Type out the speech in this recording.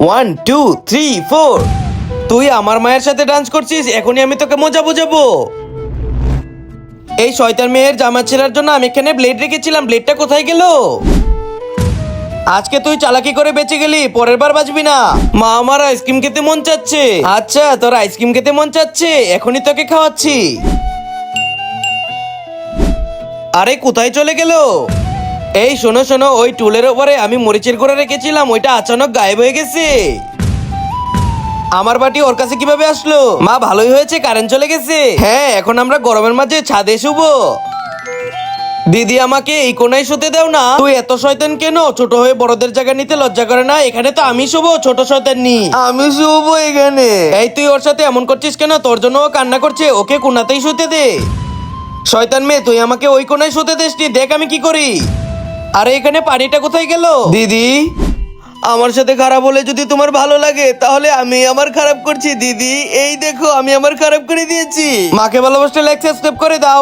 1 2 3 4 তুই আমার মায়ের সাথে ডান্স করছিস, এখনই আমি তোকে মজা বোঝাবো। এই শয়তান মেয়ের জামা ছেঁড়ার জন্য আমি এখানে ব্লেড রেখেছিলাম, ব্লেডটা কোথায় গেল? আজকে তুই চালাকি করে বেঁচে গেলি, পরের বার বাঁচবি না। মা, আমার আইসক্রিম খেতে মন চাচ্ছে। আচ্ছা, তোর আইসক্রিম খেতে মন চাচ্ছে, এখনই তোকে খাওয়াচ্ছি। আরে কোথায় চলে গেল? এই শোনো শোনো, ওই টুলের উপরে আমি মরিচের গুঁড়া রেখেছিলাম, ওইটা আচানক গায়েব হয়ে গেছে। আমার বাটি ওর কাছে কিভাবে আসলো? মা, ভালোই হয়েছে কারেন্ট চলে গেছে। হ্যাঁ, এখন আমরা গরমের মাঝে ছাদে শুবো। দিদি, আমাকে এই কোনায় শুতে দাও না। তুই এত শয়তান কেন? ছোট হয়ে বড়দের জায়গা নিতে লজ্জা করে না? এখানে তো আমি শুবো, ছোট শয়তান নি। আমি শুবো এখানে। এই তুই ওর সাথে এমন করছিস কেন? তোর জন্য ও কান্না করছে, ওকে কোনাতেই শুতে দে। শয়তান মেয়ে, তুই আমাকে ওই কোনায় শুতে দিসনি, দেখ আমি কি করি। আরে এখানে পানিটা কোথায় গেল? দিদি, আমার সাথে খারাপ হলে যদি তোমার ভালো লাগে তাহলে আমি আমার খারাপ করছি দিদি। এই দেখো, আমি আমার খারাপ করে দিয়েছি। মাকে ভালোবাসলে লাইক সাবস্ক্রাইব করে দাও।